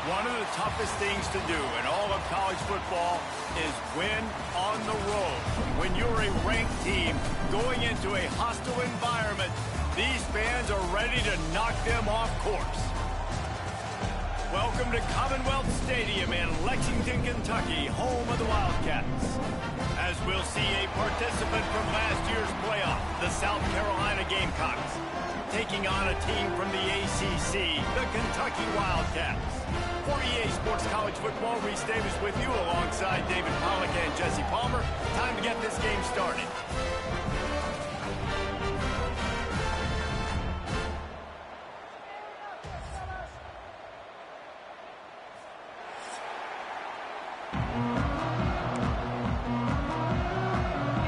One of the toughest things to do in all of college football is win on the road. When you're a ranked team going into a hostile environment, these fans are ready to knock them off course. Welcome to Commonwealth Stadium in Lexington, Kentucky, home of the Wildcats. As we'll see a participant from last year's playoff, the South Carolina Gamecocks, taking on a team from the ACC, the Kentucky Wildcats. For EA Sports College Football, Reese Davis with you alongside David Pollack and Jesse Palmer. Time to get this game started.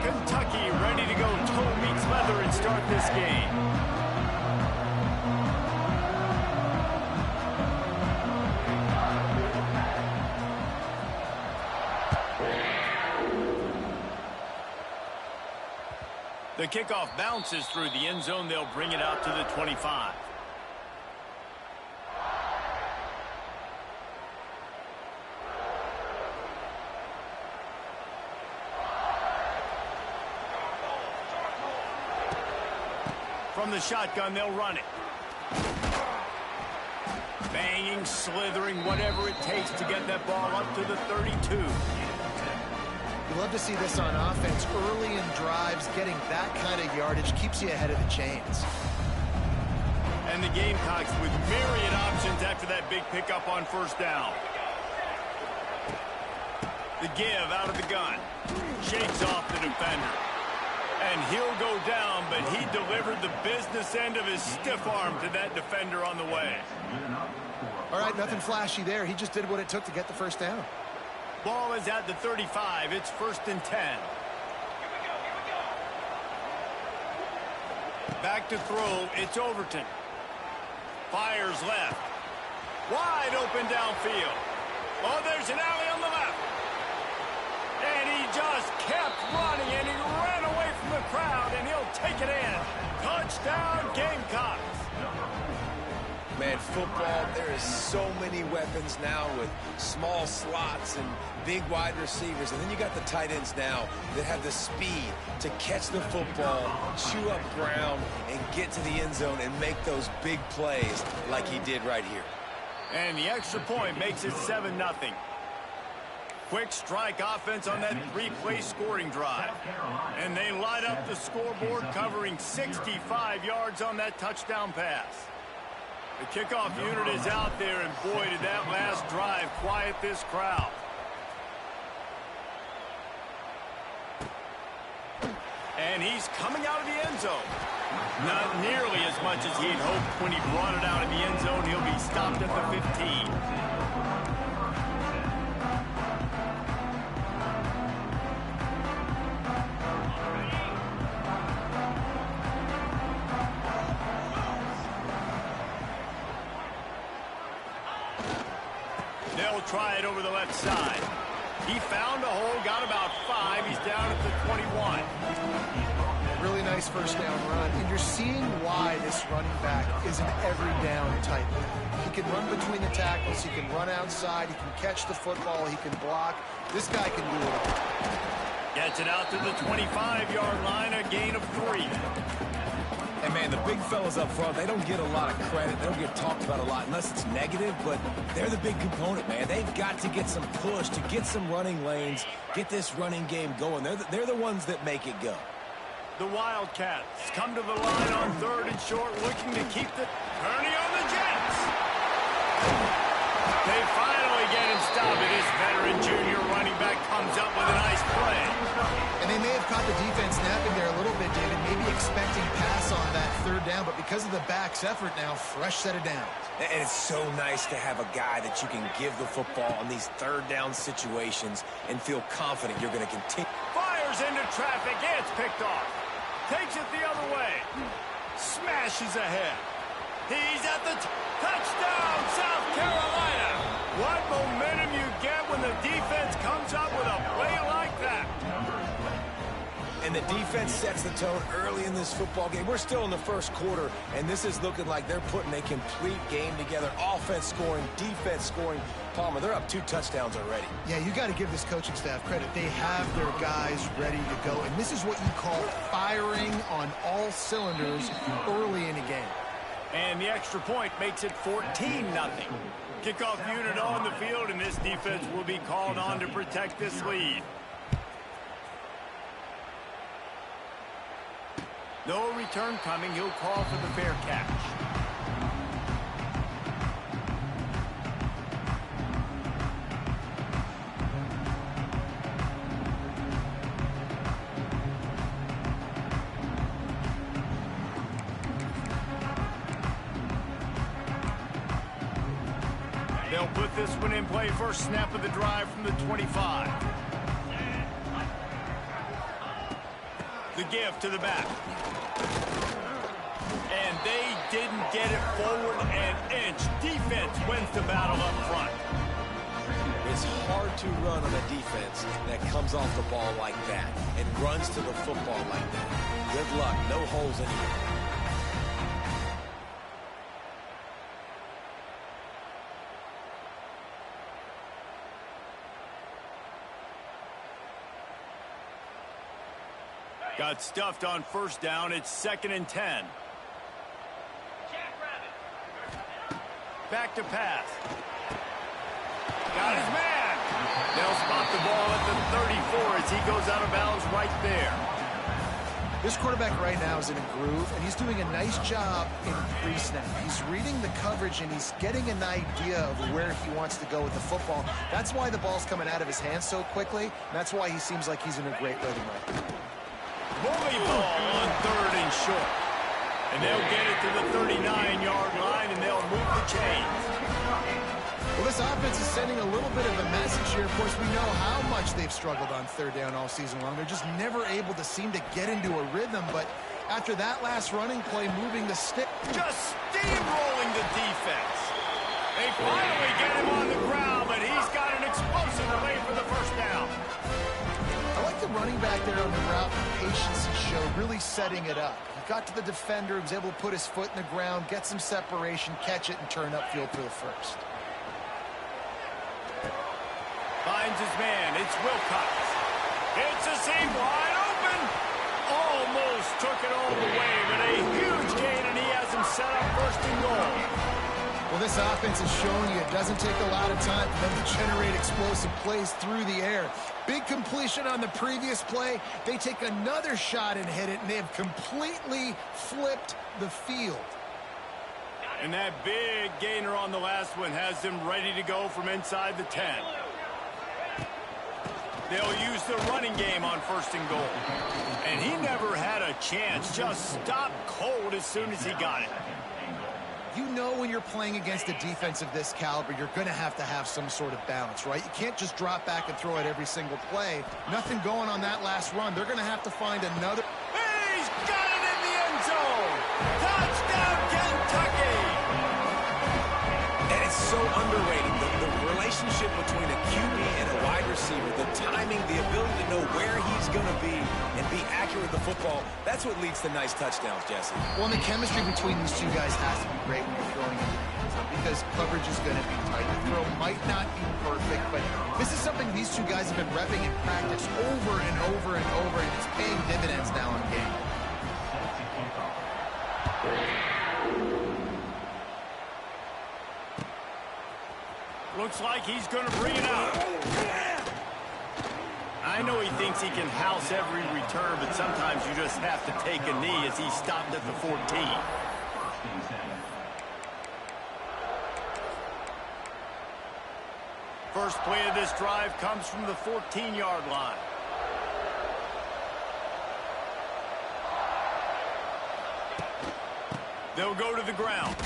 Kentucky ready to go toe meets leather and start this game. The kickoff bounces through the end zone. They'll bring it out to the 25. From the shotgun, they'll run it. Banging, slithering, whatever it takes to get that ball up to the 32. You love to see this on offense. Early in drives, getting that kind of yardage keeps you ahead of the chains. And the Gamecocks with myriad options after that big pickup on first down. The give out of the gun. Shakes off the defender. And he'll go down, but he delivered the business end of his stiff arm to that defender on the way. All right, nothing flashy there. He just did what it took to get the first down. Ball is at the 35. It's 1st and 10. Back to throw. It's Overton. Fires left. Wide open downfield. Oh, there's an alley on the left. And he just kept running, and he ran away from the crowd, and he'll take it in. Touchdown, Gamecocks. Man, football, there is so many weapons now with small slots and big wide receivers. And then you got the tight ends now that have the speed to catch the football, chew up ground, and get to the end zone and make those big plays like he did right here. And the extra point makes it 7-0. Quick strike offense on that three-play scoring drive. And they light up the scoreboard, covering 65 yards on that touchdown pass. The kickoff unit is out there, and boy, did that last drive quiet this crowd. And he's coming out of the end zone. Not nearly as much as he'd hoped when he brought it out of the end zone. He'll be stopped at the 15. They'll try it over the left side. He found a hole, got about 5. He's down at the 21. Really nice first down run. And you're seeing why this running back is an every down type. He can run between the tackles. He can run outside. He can catch the football. He can block. This guy can do it all. Gets it out to the 25-yard line, a gain of 3. And, man, the big fellas up front, they don't get a lot of credit. They don't get talked about a lot unless it's negative, but they're the big component, man. They've got to get some push, to get some running lanes, get this running game going. They're the ones that make it go. The Wildcats come to the line on 3rd and short, looking to keep the Kearney on the Jets. They finally get him stopped. This veteran junior running back comes up with a nice play. And they may have caught the defense napping there a little bit, David, maybe expecting pass on that 3rd down, but because of the back's effort now, fresh set of downs. And it's so nice to have a guy that you can give the football on these 3rd down situations and feel confident you're going to continue. Fires into traffic. It's picked off. Takes it the other way. Smashes ahead. He's at the touchdown, South Carolina. What momentum you get when the defense comes up with a play like that. And the defense sets the tone early in this football game. We're still in the first quarter, and this is looking like they're putting a complete game together. Offense scoring, defense scoring. Palmer, they're up 2 touchdowns already. Yeah, you got to give this coaching staff credit. They have their guys ready to go, and this is what you call firing on all cylinders early in a game. And the extra point makes it 14-0. Kickoff unit on the field, and this defense will be called on to protect this lead. No return coming. He'll call for the fair catch. They'll put this one in play. First snap of the drive from the 25. The give to the back. And they didn't get it forward an inch. Defense wins the battle up front. It's hard to run on a defense that comes off the ball like that and runs to the football like that. Good luck. No holes anywhere. Got stuffed on first down. It's 2nd and 10. Back to pass. Got his man. They'll spot the ball at the 34 as he goes out of bounds right there. This quarterback right now is in a groove, and he's doing a nice job in pre-snap. He's reading the coverage, and he's getting an idea of where he wants to go with the football. That's why the ball's coming out of his hands so quickly. And that's why he seems like he's in a great rhythm right now. Bully ball on 3rd and short. And they'll get it to the 39-yard line, and they'll move the chains. Well, this offense is sending a little bit of a message here. Of course, we know how much they've struggled on 3rd down all season long. They're just never able to seem to get into a rhythm. But after that last running play, moving the stick. Just steamrolling the defense. They finally get him on the ground, but he's got an explosive play for the first down. I like the running back there on the route and patience he showed, really setting it up. He got to the defender, he was able to put his foot in the ground, get some separation, catch it, and turn upfield for the first. Finds his man. It's Wilcox. It's a seam wide open. Almost took it all the way, but a huge gain, and he has him set up 1st and goal. Well, this offense has shown you it doesn't take a lot of time for them to generate explosive plays through the air. Big completion on the previous play. They take another shot and hit it, and they have completely flipped the field. And that big gainer on the last one has them ready to go from inside the 10. They'll use the running game on 1st and goal. And he never had a chance. Just stopped cold as soon as he got it. You know when you're playing against a defense of this caliber, you're going to have some sort of balance, right? You can't just drop back and throw it every single play. Nothing going on that last run. They're going to have to find another. He's got it in the end zone. Touchdown, Kentucky. And it's so underrated. The relationship between a QB and a wide receiver, the timing, the ability to know where he's going to be and be accurate with the football, that's what leads to nice touchdowns, Jesse. Well, and the chemistry between these two guys has to be great when you're throwing into the end zone because coverage is going to be tight. The throw might not be perfect, but this is something these two guys have been repping in practice over and over and over, and it's paying dividends now in game. Looks like he's going to bring it out. I know he thinks he can house every return, but sometimes you just have to take a knee as he stopped at the 14. First play of this drive comes from the 14-yard line. They'll go to the ground.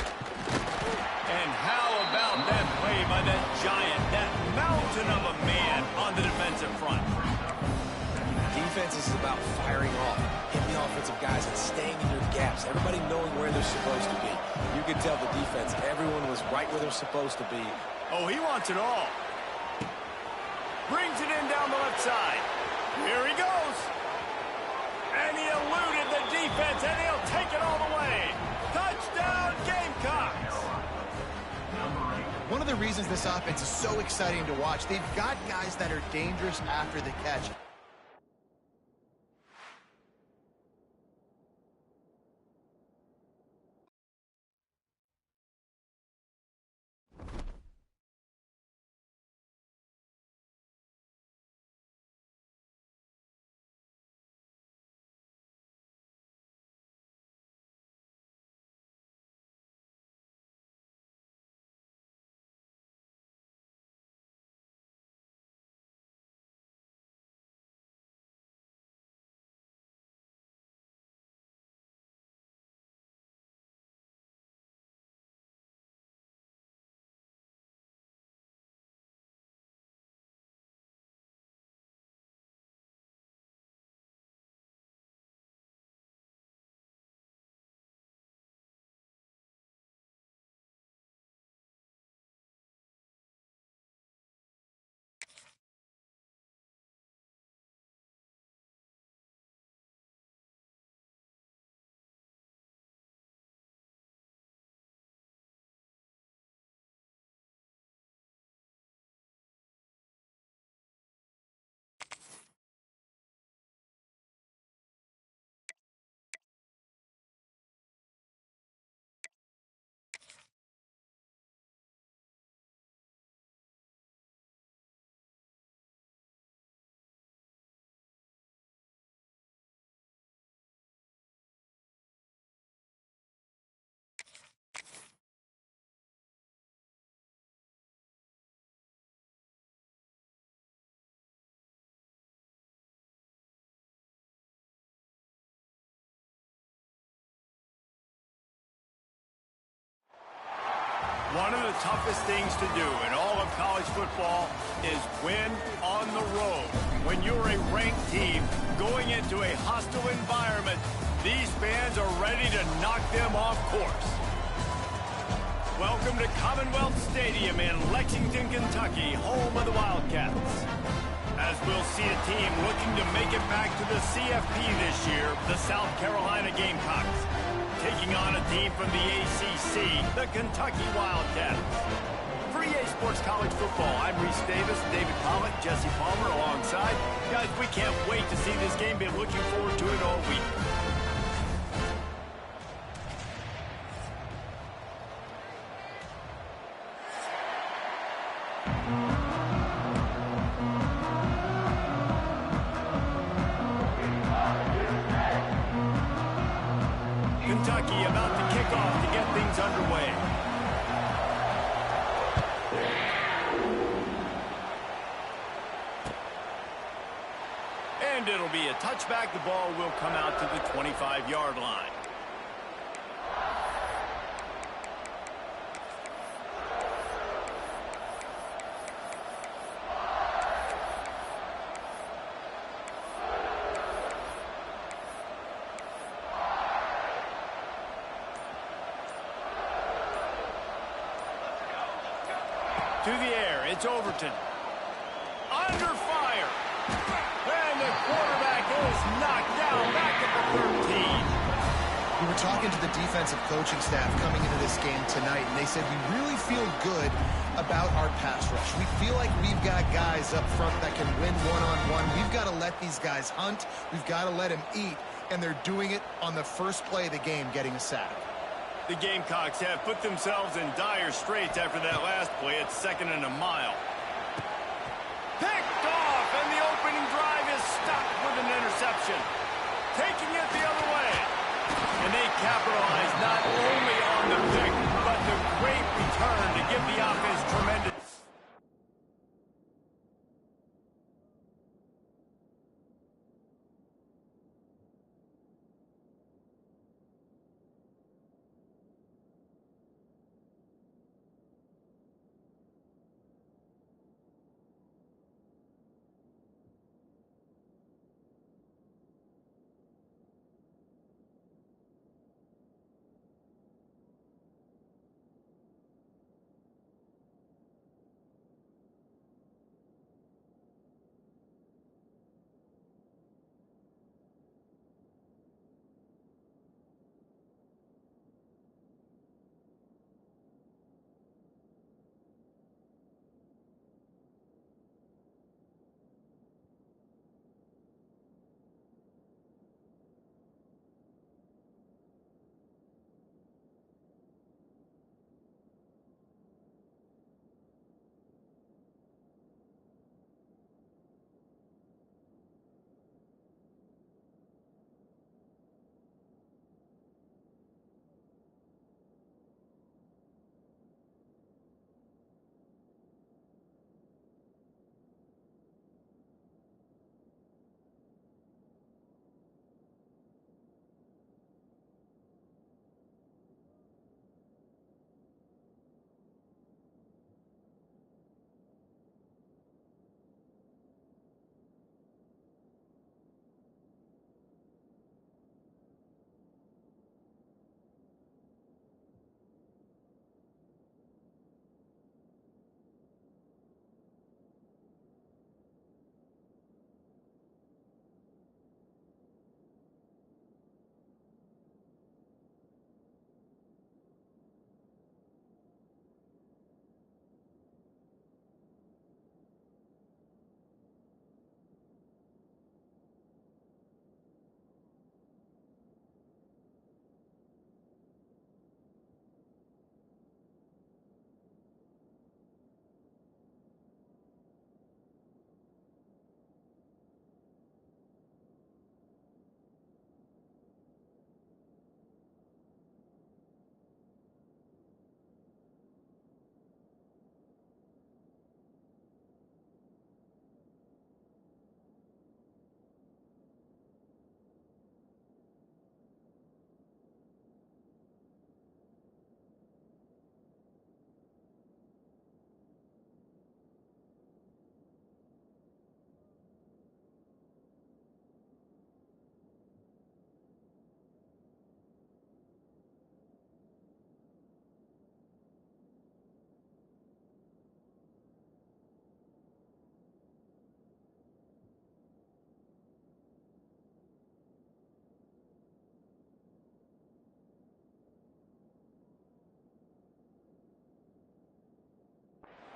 And how about that play by that giant, that mountain of a man on the defensive front? Defense is about firing off, hitting the offensive guys and staying in your gaps. Everybody knowing where they're supposed to be. You could tell the defense, everyone was right where they're supposed to be. Oh, he wants it all. Brings it in down the left side. Here he goes. And he eluded the defense, and he'll take it all the way. Touchdown, Gamecocks! One of the reasons this offense is so exciting to watch, they've got guys that are dangerous after the catch. One of the toughest things to do in all of college football is win on the road. When you're a ranked team going into a hostile environment, these fans are ready to knock them off course. Welcome to Commonwealth Stadium in Lexington, Kentucky, home of the Wildcats. As we'll see a team looking to make it back to the CFP this year, the South Carolina Gamecocks, taking on a team from the ACC, the Kentucky Wildcats. For EA Sports College Football, I'm Reese Davis, David Pollock, Jesse Palmer alongside. Guys, we can't wait to see this game. Been looking forward to it all week. Kentucky about to kick off to get things underway. And it'll be a touchback. The ball will come out to the 25-yard line. To the air, it's Overton. Under fire. And the quarterback is knocked down back at the 13. We were talking to the defensive coaching staff coming into this game tonight, and they said we really feel good about our pass rush. We feel like we've got guys up front that can win one-on-one. We've got to let these guys hunt. We've got to let them eat, and they're doing it on the first play of the game, getting a sack. The Gamecocks have put themselves in dire straits after that last play at 2nd and a mile. Picked off, and the opening drive is stopped with an interception. Taking it the other way. And they capitalize not only on the pick, but the great return to give the offense tremendous.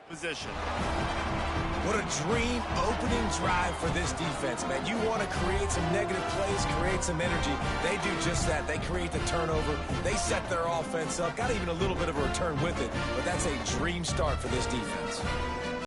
position. What a dream opening drive for this defense, man. You want to create some negative plays, create some energy. They do just that. They create the turnover. They set their offense up. Got even a little bit of a return with it, but that's a dream start for this defense.